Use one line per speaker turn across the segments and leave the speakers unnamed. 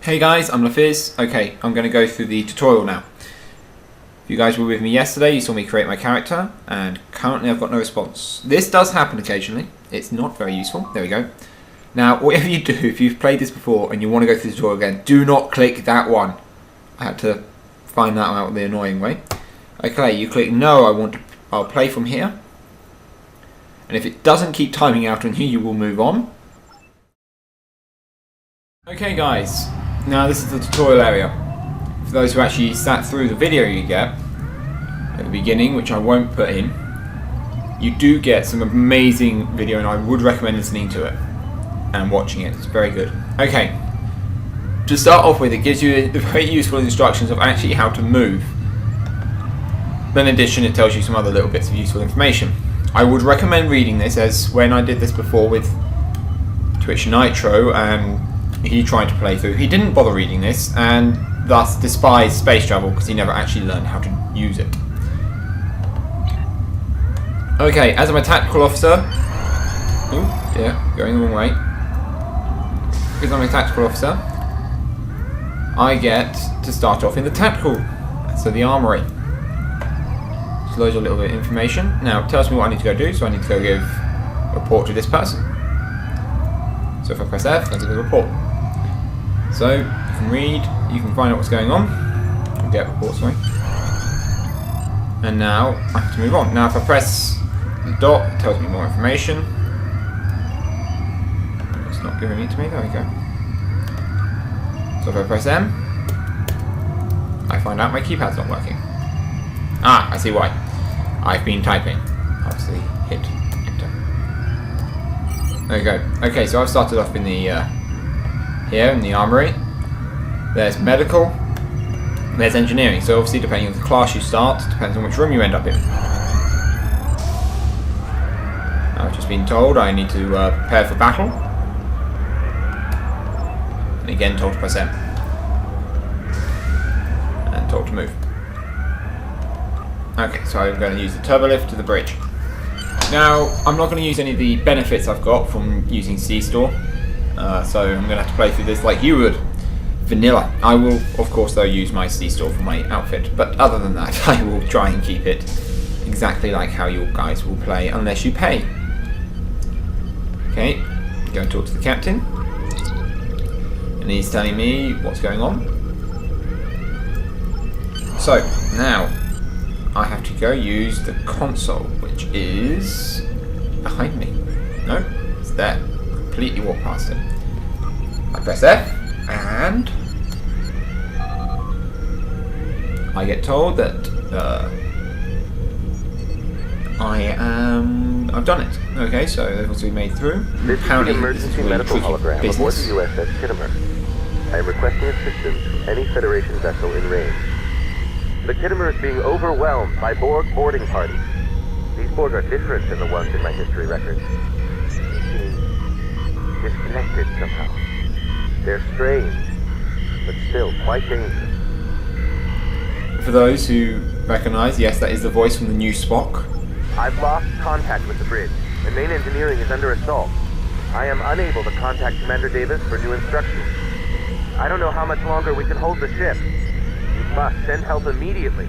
Hey guys, I'm LaPhyzz. Okay, I'm going to go through the tutorial now. If you guys were with me yesterday, you saw me create my character, and currently I've got no response. This does happen occasionally. It's not very useful. There we go. Now, whatever you do, if you've played this before and you want to go through the tutorial again, do not click that one. I had to find that out the annoying way. Okay, you click no, I'll play from here. And if it doesn't keep timing out on you, you will move on. Okay guys, now this is the tutorial area. For those who actually sat through the video you get at the beginning, which I won't put in, you do get some amazing video, and I would recommend listening to it and watching it. It's very good. Okay, to start off with, it gives you the very useful instructions of actually how to move. Then in addition, it tells you some other little bits of useful information. I would recommend reading this, as when I did this before with Twitch Nitro and he tried to play through, he didn't bother reading this and thus despised space travel because he never actually learned how to use it. Okay, as I'm a tactical officer, oh yeah, going the wrong way. Because I'm a tactical officer, I get to start off in the tactical, so the armory. Just loads of little bit of information. Now it tells me what I need to go do, so I need to go give a report to this person. So if I press F, that's a good report. So you can read, you can find out what's going on. Get report, sorry. And now I have to move on. Now if I press the dot, it tells me more information. It's not giving it to me, there we go. So if I press M, I find out my keypad's not working. Ah, I see why. I've been typing. Obviously hit enter. There we go. Okay, so I've started off in the here in the armory. There's medical. There's engineering. So obviously, depending on the class you start, depends on which room you end up in. I've just been told I need to prepare for battle. And again, told to press M. And told to move. Okay, so I'm going to use the turbo lift to the bridge. Now, I'm not going to use any of the benefits I've got from using C-Store. So I'm going to have to play through this like you would. Vanilla. I will, of course, though, use my C-Store for my outfit. But other than that, I will try and keep it exactly like how you guys will play, unless you pay. Okay, go and talk to the captain. And he's telling me what's going on. So, now, I have to go use the console, which is behind me. No, it's there. Completely walk past it. I press F, and I get told that I've done it. Okay, so it was made through.
This is the emergency medical hologram aboard the USS Kittimer. I am requesting assistance from any Federation vessel in range. The Kittimer is being overwhelmed by Borg boarding parties. These Borg are different than the ones in my history records. They seem disconnected somehow. They're strange, but still quite dangerous.
For those who recognise, yes, that is the voice from the new Spock.
I've lost contact with the bridge, and main engineering is under assault. I am unable to contact Commander Davis for new instructions. I don't know how much longer we can hold the ship. You must send help immediately.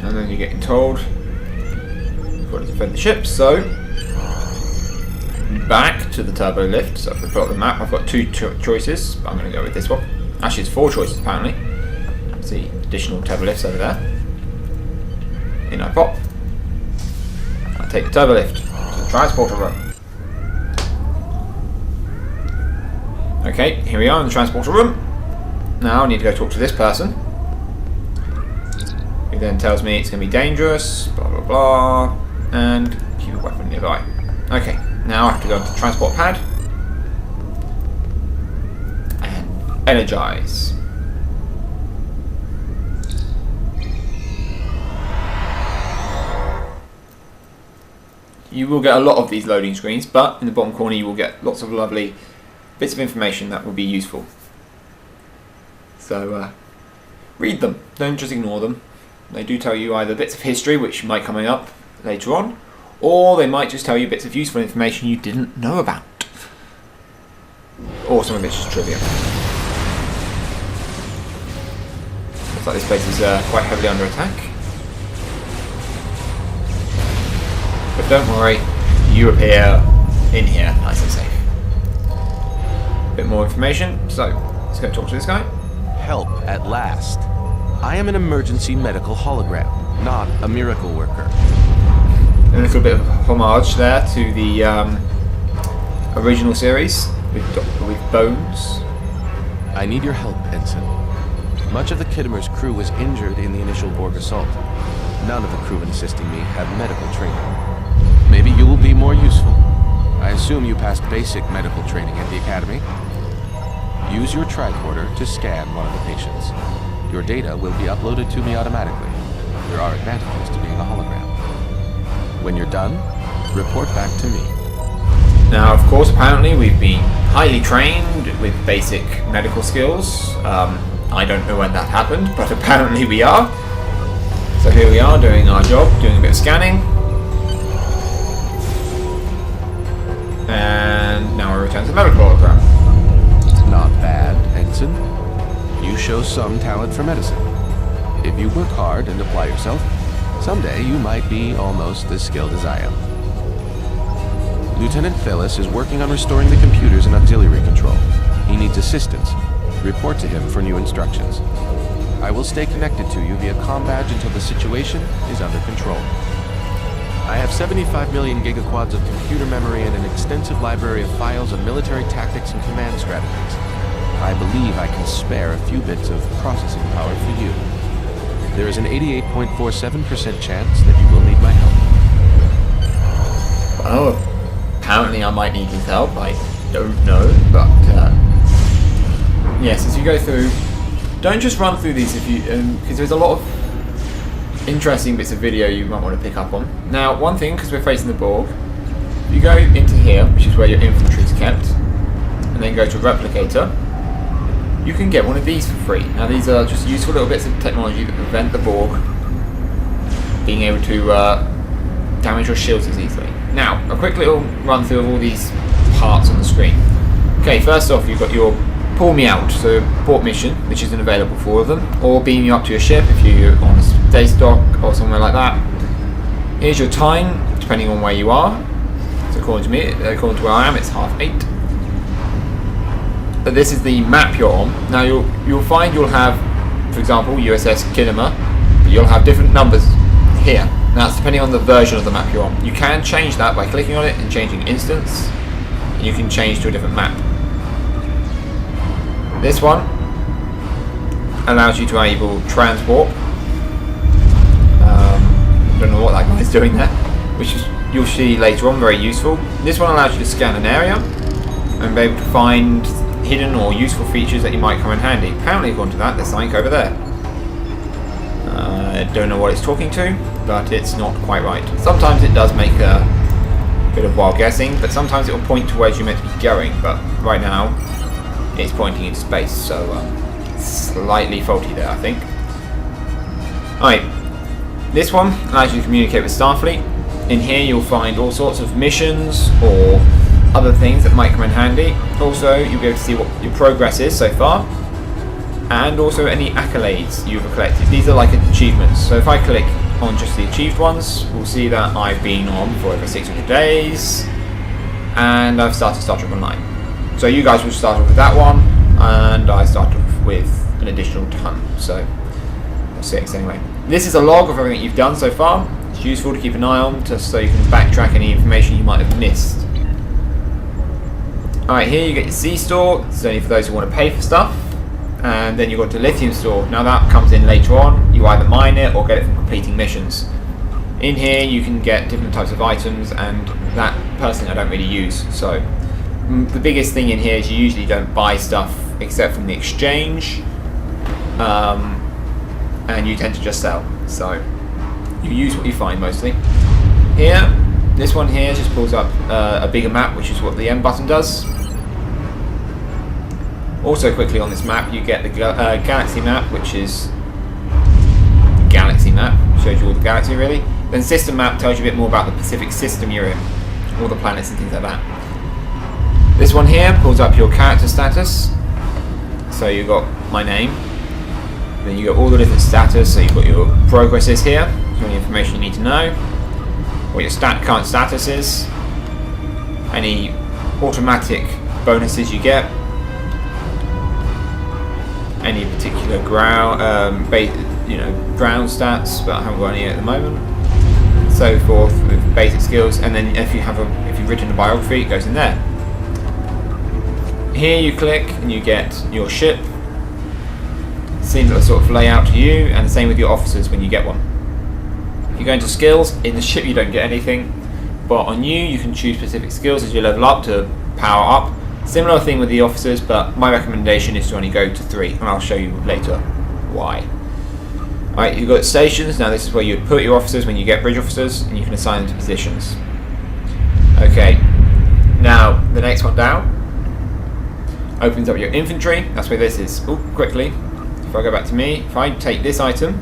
And then you're getting told you've got to defend the ship, so back to the turbo lift. So if I put up the map, I've got two choices, but I'm going to go with this one. Actually, it's 4 choices apparently. See, additional turbo lifts over there. In I pop. I take the turbo lift to the transporter room. Okay, here we are in the transporter room. Now I need to go talk to this person. He then tells me it's going to be dangerous, blah blah blah, and keep a weapon nearby. Okay, now I have to go to the transport pad and energize. You will get a lot of these loading screens, but in the bottom corner you will get lots of lovely bits of information that will be useful. So read them, don't just ignore them. They do tell you either bits of history, which might come up later on, or they might just tell you bits of useful information you didn't know about. or some of it's just trivia. Looks like this place is quite heavily under attack. But don't worry, you appear in here, nice and safe. Bit more information, so let's go talk to this guy.
Help at last. I am an emergency medical hologram, not a miracle worker.
A little bit of homage there to the original series with Bones.
I need your help, Ensign. Much of the Kittimer's crew was injured in the initial Borg assault. None of the crewmen assisting me have medical training. Maybe you will be more useful. I assume you passed basic medical training at the Academy. Use your tricorder to scan one of the patients. Your data will be uploaded to me automatically. There are advantages to being a hologram. When you're done, report back to me.
Now, of course, apparently we've been highly trained with basic medical skills. I don't know when that happened, but apparently we are. So here we are doing our job, doing a bit of scanning. And now we return to the medical hologram.
Not bad, Ensign. You show some talent for medicine. If you work hard and apply yourself, someday you might be almost as skilled as I am. Lieutenant LaPhyzz is working on restoring the computers and auxiliary control. He needs assistance. Report to him for new instructions. I will stay connected to you via comm badge until the situation is under control. I have 75 million gigaquads of computer memory and an extensive library of files on military tactics and command strategies. I believe I can spare a few bits of processing power for you. There is an 88.47% chance that you will need my help.
Well, apparently I might need his help. I don't know, but yes, as you go through, don't just run through these if you, because there's a lot of interesting bits of video you might want to pick up on. Now, one thing, because we're facing the Borg, if you go into here, which is where your infantry is kept, and then go to Replicator, you can get one of these for free. Now, these are just useful little bits of technology that prevent the Borg being able to damage your shields as easily. Now, a quick little run through of all these parts on the screen. Okay, first off, you've got your pull me out, so port mission, which isn't available for all of them, or beam you up to your ship if you're on a space dock or somewhere like that. Here's your time, depending on where you are. So according to me, according to where I am, it's 8:30. But this is the map you're on. Now you'll find you'll have, for example, USS Kittimer, but you'll have different numbers here. Now it's depending on the version of the map you're on. You can change that by clicking on it and changing instance, and you can change to a different map. This one allows you to enable transport. Don't know what that guy's doing there, which is, you'll see later on, very useful. This one allows you to scan an area and be able to find hidden or useful features that you might come in handy. Apparently, according to that, there's something over there. I don't know what it's talking to, but it's not quite right. Sometimes it does make a bit of wild guessing, but sometimes it will point to where you're meant to be going. But right now, it's pointing into space, so slightly faulty there, I think. Alright, this one allows you to communicate with Starfleet. In here you'll find all sorts of missions or other things that might come in handy. Also, you'll be able to see what your progress is so far, and also any accolades you've collected. These are like achievements, so if I click on just the achieved ones, we'll see that I've been on for over 600 days, and I've started Star Trek Online. So you guys will start off with that one, and I start off with an additional ton, so 6 anyway. This is a log of everything you've done so far. It's useful to keep an eye on, just so you can backtrack any information you might have missed. Alright, here you get your C store. It's only for those who want to pay for stuff. And then you've got the lithium store. Now that comes in later on. You either mine it or get it from completing missions. In here you can get different types of items, and that personally I don't really use. So the biggest thing in here is you usually don't buy stuff except from the exchange. And you tend to just sell. So you use what you find mostly. Here, this one here just pulls up a bigger map, which is what the M button does. Also quickly on this map you get the galaxy map, which is galaxy map, shows you all the galaxy really. Then system map tells you a bit more about the Pacific system you're in, all the planets and things like that. This one here pulls up your character status. So you've got my name. Then you got all the different status. So you've got your progresses here. So any information you need to know. What your current status is. Any automatic bonuses you get. Any particular ground stats, but I haven't got any at the moment. So forth with basic skills, and then if you've written a biography, it goes in there. Here you click and you get your ship, similar sort of layout to you, and the same with your officers when you get one. If you go into skills, in the ship you don't get anything, but on you can choose specific skills as you level up to power up. Similar thing with the officers, but my recommendation is to only go to 3, and I'll show you later why. Alright, you've got stations. Now this is where you put your officers when you get bridge officers, and you can assign them to positions. Okay, now the next one down opens up your infantry. That's where this is. Ooh, quickly, if I go back to me, if I take this item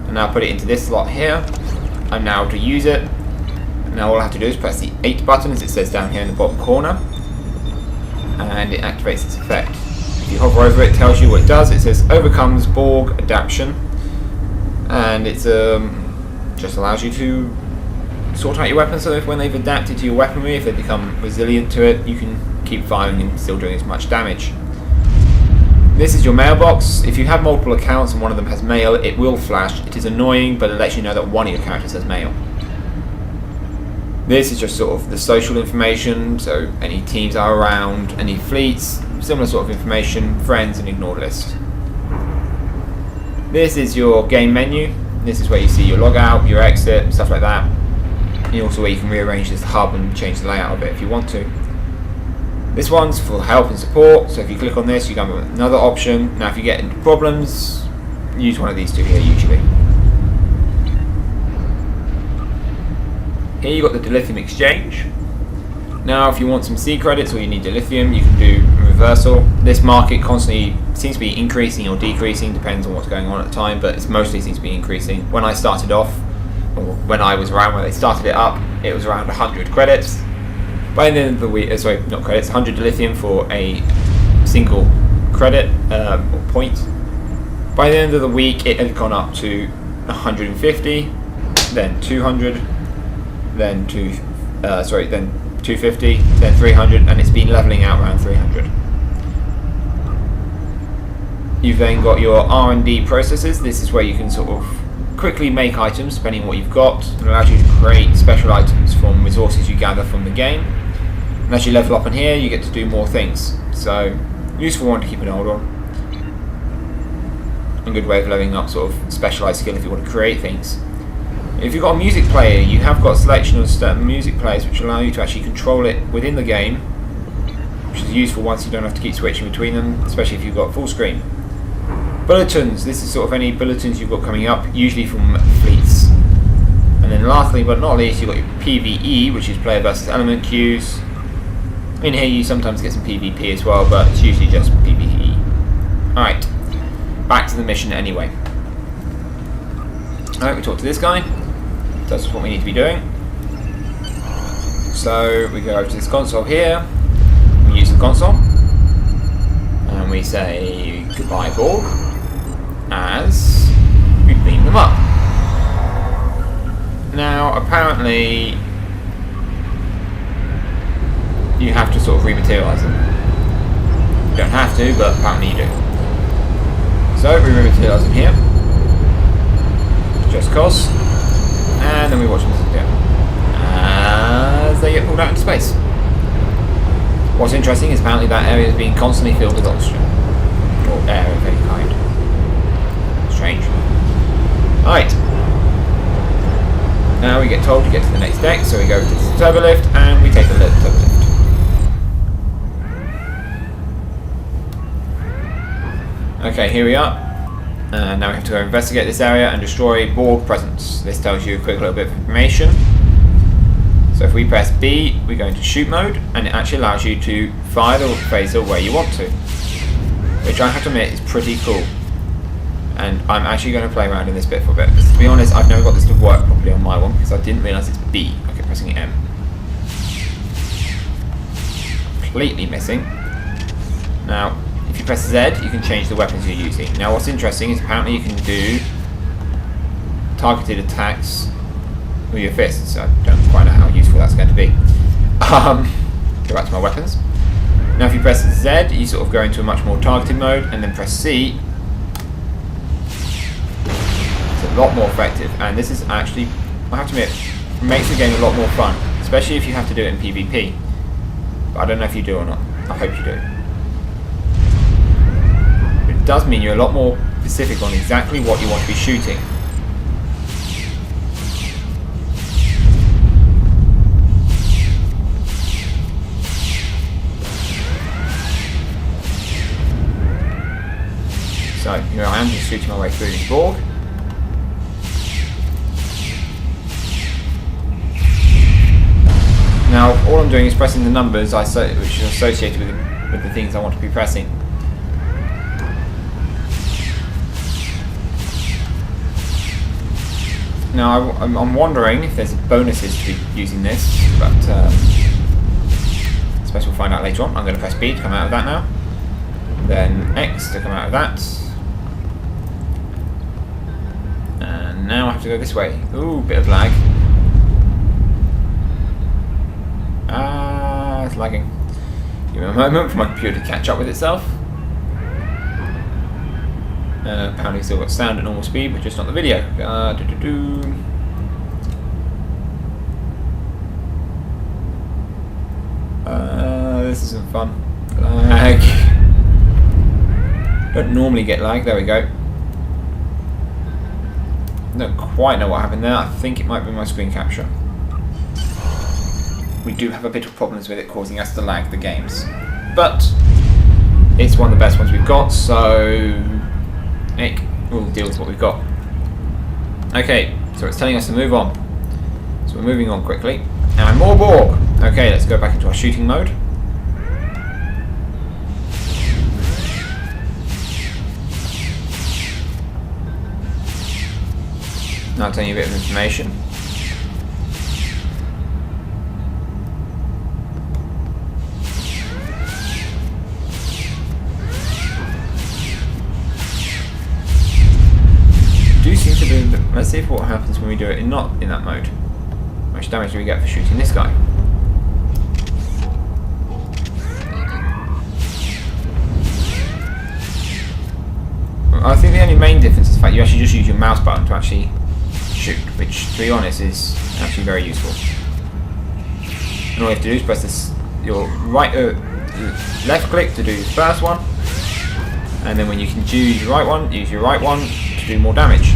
and now put it into this slot here, I'm now able to use it. Now all I have to do is press the 8 button, as it says down here in the bottom corner, and it activates its effect. If you hover over it, it tells you what it does. It says overcomes Borg adaptation, and it's just allows you to sort out your weapons, so if when they've adapted to your weaponry, if they become resilient to it, you can keep firing and still doing as much damage. This is your mailbox. If you have multiple accounts and one of them has mail, it will flash. It is annoying, but it lets you know that one of your characters has mail. This is just sort of the social information, so any teams are around, any fleets, similar sort of information, friends, and ignored list. This is your game menu. This is where you see your logout, your exit, stuff like that. And also where you can rearrange this hub and change the layout of it if you want to. This one's for help and support, so if you click on this, you go with another option. Now if you get into problems, use one of these two here usually. Here you've got the dilithium exchange. Now if you want some C credits or you need dilithium, you can do reversal. This market constantly seems to be increasing or decreasing, depends on what's going on at the time, but it mostly seems to be increasing. When I started off, or when I was around when they started it up, it was around 100 credits. By the end of the week, sorry, not credits, 100 dilithium for a single credit or point. By the end of the week, it had gone up to 150, then 200, then 250, then 300, and it's been leveling out around 300. You've then got your R&D processes. This is where you can sort of quickly make items depending on what you've got. It allows you to create special items from resources you gather from the game. And as you level up in here, you get to do more things. So, useful one to keep an hold on. A good way of leveling up sort of specialised skill if you want to create things. If you've got a music player, you have got a selection of certain music players which allow you to actually control it within the game, which is useful once you don't have to keep switching between them, especially if you've got full screen. Bulletins, this is sort of any bulletins you've got coming up, usually from fleets. And then lastly but not least, you've got your PvE, which is player versus element queues. In here you sometimes get some PvP as well, but it's usually just PvE. Alright, back to the mission anyway. Alright, we talk to this guy. That's what we need to be doing. So we go over to this console here. We use the console. And we say goodbye Borg as we beam them up. Now apparently you have to sort of rematerialise them. You don't have to, but apparently you do. So we rematerialise them here. Just cause. And then we watch them disappear as they get pulled out into space. What's interesting is apparently that area is being constantly filled with oxygen. Or air of any kind. Strange. Alright. Now we get told to get to the next deck, so we go to the turbo lift and we take the turbo lift. Okay, here we are. And now we have to go investigate this area and destroy Borg presence. This tells you a quick little bit of information. So if we press B, we go into shoot mode, and it actually allows you to fire the phaser where you want to, which I have to admit is pretty cool. And I'm actually going to play around in this bit for a bit, because to be honest, I've never got this to work properly on my one, because I didn't realise it's B. I kept pressing M. completely missing. Now, if you press Z, you can change the weapons you're using. Now, what's interesting is apparently you can do targeted attacks with your fists. I don't quite know how useful that's going to be. Go back to my weapons. Now, if you press Z, you sort of go into a much more targeted mode, and then press C. It's a lot more effective, and this is actually, I have to admit, makes the game a lot more fun, especially if you have to do it in PvP. But I don't know if you do or not. I hope you do. It does mean you're a lot more specific on exactly what you want to be shooting. So, here I am just shooting my way through this Borg. Now, all I'm doing is pressing the numbers which are associated with the things I want to be pressing. Now, I'm wondering if there's bonuses to be using this, but I suppose we'll find out later on. I'm going to press B to come out of that now. Then X to come out of that. And now I have to go this way. Ooh, bit of lag. It's lagging. Give me a moment for my computer to catch up with itself. Apparently still got sound at normal speed, but just not the video. This isn't fun. Lag. Don't normally get lag. There we go. Don't quite know what happened there. I think it might be my screen capture. We do have a bit of problems with it causing us to lag the games, but it's one of the best ones we've got, so heck, we'll deal with what we've got. Okay, so it's telling us to move on, so we're moving on quickly, and more Borg. Okay, let's go back into our shooting mode. Now I'll tell you a bit of information. Let's see what happens when we do it not in that mode. How much damage do we get for shooting this guy? I think the only main difference is the fact you actually just use your mouse button to actually shoot, which, to be honest, is actually very useful. And all you have to do is press this, your left click to do the first one, and then when you can choose your right one, use your right one to do more damage.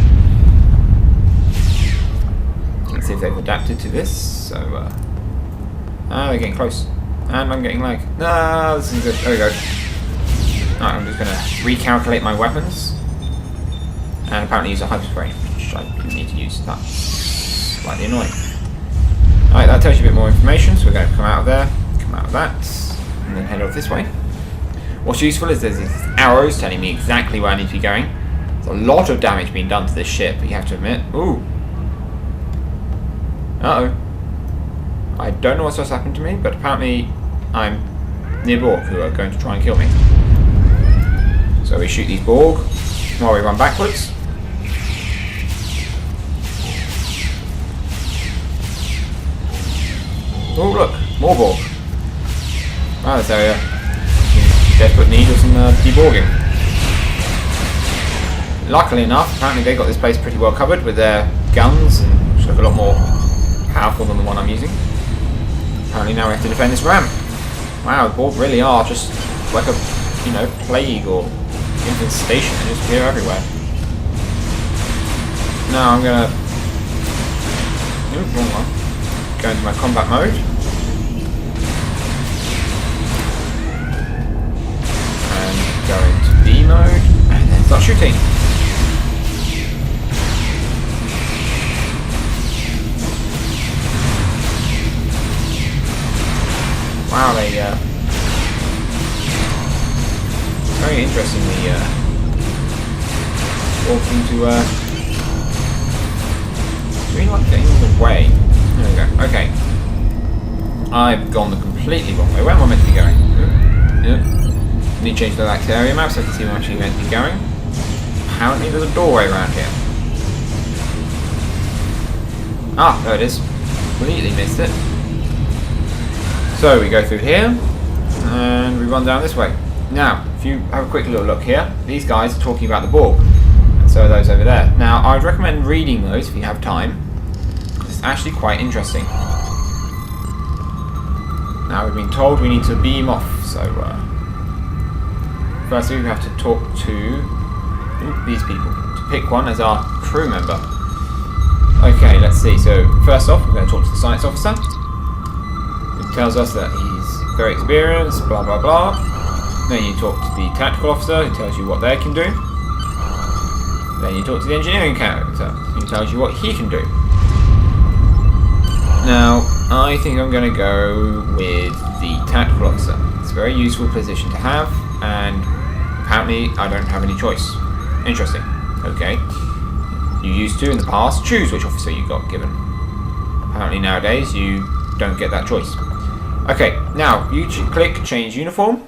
Let's see if they've adapted to this. So, they're getting close, and I'm getting lag. No, this isn't good. There we go. Alright, I'm just going to recalculate my weapons, and apparently use a hyper spray, which I didn't need to use. That's slightly annoying. Alright, that tells you a bit more information, so we're going to come out of there, come out of that, and then head off this way. What's useful is there's these arrows telling me exactly where I need to be going. There's a lot of damage being done to this ship, but you have to admit. Ooh. Uh-oh. I don't know what's just happened to me, but apparently I'm near Borg who are going to try and kill me. So we shoot these Borg while we run backwards. Oh look, more Borg. Wow, this area desperate need of some deborging. Luckily enough, apparently they got this place pretty well covered with their guns, and which look a lot more powerful than the one I'm using. Apparently now we have to defend this ramp. Wow, the Borg really are just like a, you know, plague or infestation. They just appear everywhere. Now I'm gonna wrong one. Go into my combat mode. And go into B mode and then start shooting. Wow, they very interestingly all seem to really like getting in the way. There we go. Okay, I've gone the completely wrong way. Where am I meant to be going? Yep. Need to change the active area map so I can see where I'm actually going to be going. Apparently there's a doorway around here. Ah, there it is. Completely missed it. So we go through here, and we run down this way. Now, if you have a quick little look here, these guys are talking about the Borg, and so are those over there. Now, I'd recommend reading those if you have time, because it's actually quite interesting. Now, we've been told we need to beam off, so firstly we have to talk to these people, to pick one as our crew member. Okay, let's see. So, first off, we're going to talk to the science officer. He tells us that he's very experienced, blah blah blah. Then you talk to the tactical officer, who tells you what they can do. Then you talk to the engineering character, who tells you what he can do. Now, I think I'm going to go with the tactical officer. It's a very useful position to have, and apparently I don't have any choice. Interesting. Okay. You used to, in the past, choose which officer you got given. Apparently nowadays you don't get that choice. Okay, now you click change uniform.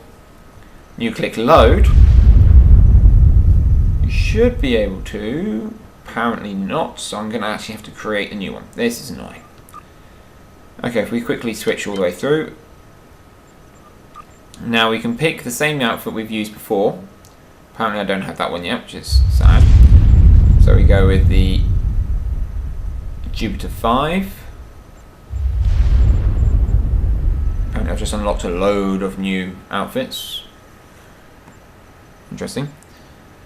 You click load. You should be able to. Apparently not, so I'm going to actually have to create a new one. This is annoying. Okay, if we quickly switch all the way through. Now we can pick the same outfit we've used before. Apparently I don't have that one yet, which is sad. So we go with the Jupiter 5. Apparently I've just unlocked a load of new outfits. Interesting.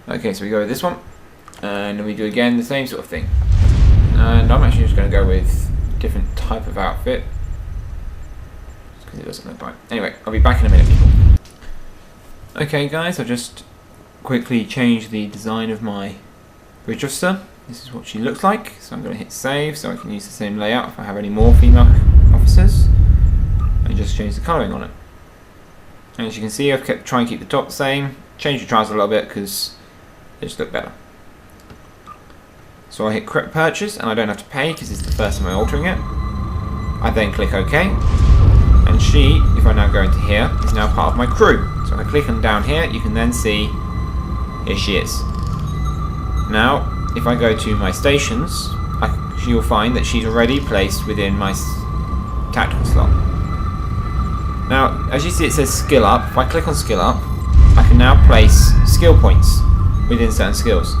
Okay, so we go with this one. And then we do again the same sort of thing. And I'm actually just going to go with a different type of outfit. Because it doesn't look right. Anyway, I'll be back in a minute, people. Okay guys, I've just quickly changed the design of my bridge officer. This is what she looks like, so I'm going to hit save so I can use the same layout if I have any more female officers, and just change the colouring on it. And as you can see, I've kept trying to keep the top the same, change the trousers a little bit because they just look better. So I hit purchase and I don't have to pay because it's the first time I'm altering it. I then click OK, and she, if I now go into here, is now part of my crew. So if I click on down here, you can then see here she is. Now, if I go to my stations, you'll find that she's already placed within my tactical slot. Now, as you see, it says skill up. If I click on skill up, I can now place skill points within certain skills.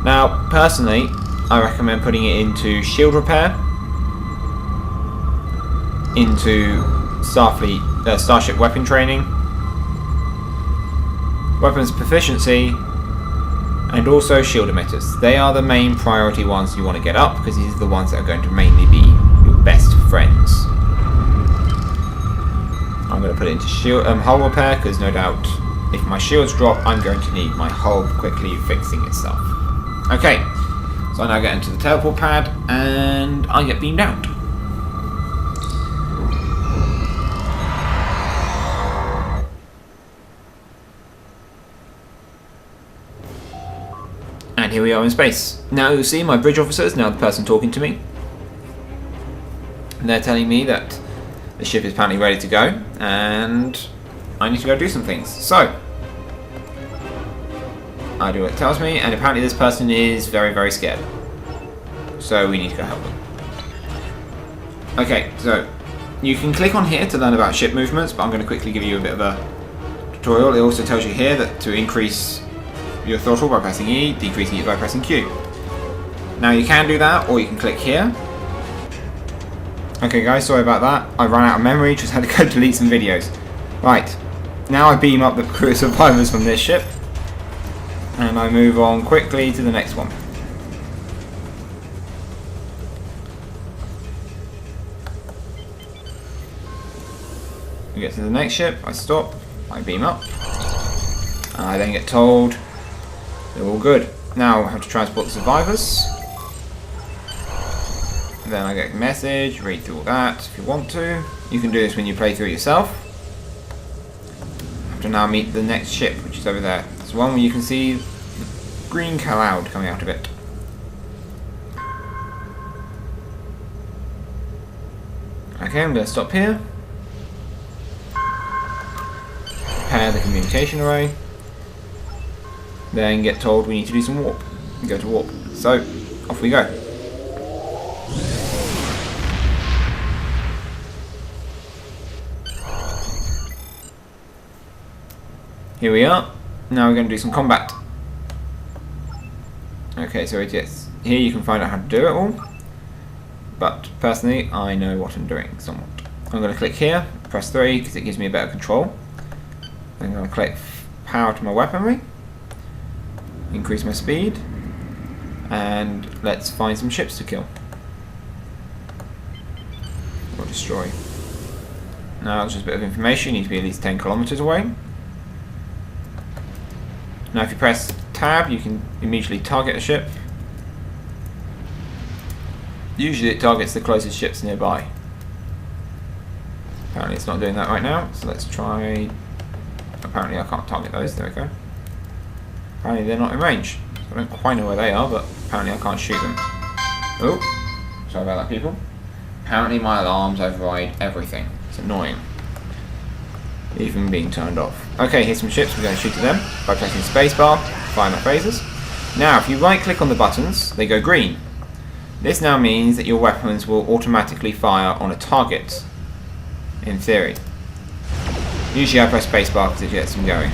Now, personally, I recommend putting it into shield repair, into Starship weapon training, weapons proficiency, and also shield emitters. They are the main priority ones you want to get up because these are the ones that are going to mainly be your best friends. I'm going to put it into shield, hull repair because no doubt if my shields drop I'm going to need my hull quickly fixing itself. Okay, so I now get into the teleport pad and I get beamed out. And here we are in space. Now you'll see my bridge officer is now the person talking to me. And they're telling me that the ship is apparently ready to go and I need to go do some things. So I do what it tells me, and apparently this person is very, very scared. So we need to go help them. Okay, so you can click on here to learn about ship movements, but I'm going to quickly give you a bit of a tutorial. It also tells you here that to increase your throttle by pressing E, decreasing it by pressing Q. Now you can do that, or you can click here. Okay guys, sorry about that. I ran out of memory, just had to go delete some videos. Right, now I beam up the crew of survivors from this ship. And I move on quickly to the next one. We get to the next ship, I stop, I beam up. And I then get told they're all good. Now I have to transport the survivors. Then I get a message, read through all that if you want to. You can do this when you play through it yourself. I have to now meet the next ship, which is over there. It's one where you can see the green cloud coming out of it. Okay, I'm going to stop here. repair the communication array. Then get told we need to do some warp. Go to warp. So, off we go. Here we are. Now we're going to do some combat. Okay, so yes, here you can find out how to do it all. But personally, I know what I'm doing somewhat. I'm going to click here, press 3 because it gives me a better control. I'm going to click power to my weaponry, increase my speed, and let's find some ships to kill or destroy. Now, just a bit of information: you need to be at least 10 kilometers away. Now, if you press tab, you can immediately target a ship. Usually, it targets the closest ships nearby. Apparently it's not doing that right now, so let's try... Apparently I can't target those, there we go. Apparently they're not in range. I don't quite know where they are, but apparently I can't shoot them. Oh, sorry about that, people. Apparently my alarms override everything. It's annoying. Even being turned off. Okay, here's some ships, we're going to shoot at them by pressing spacebar, fire my phasers. Now if you right click on the buttons, they go green. This now means that your weapons will automatically fire on a target. In theory. Usually I press spacebar because it gets them going.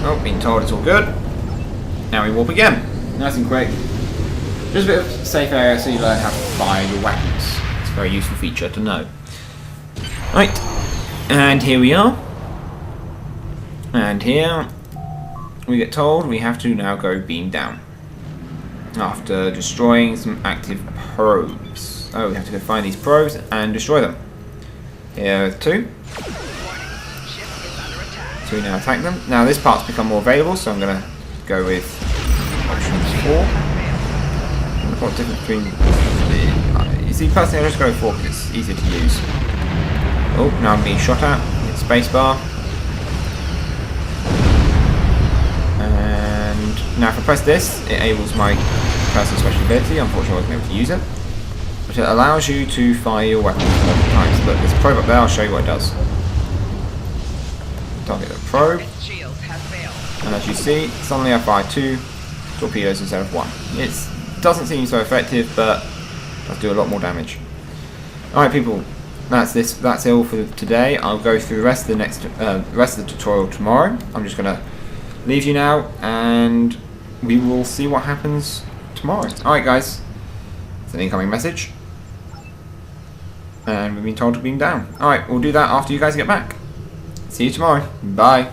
Oh, being told it's all good. Now we warp again. Nice and quick. Just a bit of safe area so you learn how to fire your weapons. It's a very useful feature to know. Right, and here we are. And here we get told we have to now go beam down. After destroying some active probes. Oh, we have to go find these probes and destroy them. Here are 2. So we now attack them. Now this part's become more available, so I'm going to go with option 4. What difference between the... You see, personally I just go with 4 because it's easier to use. Oh, now I'm being shot at. Hit spacebar. And now if I press this, it enables my personal special ability. Unfortunately I wasn't able to use it. But it allows you to fire your weapons multiple times. Look, there's a probe up there, I'll show you what it does. Target the probe. And as you see, suddenly I fire 2 torpedoes instead of 1. It doesn't seem so effective, but does do a lot more damage. Alright people, that's all for today. I'll go through the rest of the tutorial tomorrow. I'm just gonna leave you now and we will see what happens tomorrow. Alright guys, it's an incoming message and we've been told to beam down. Alright, we'll do that after you guys get back. See you tomorrow. Bye.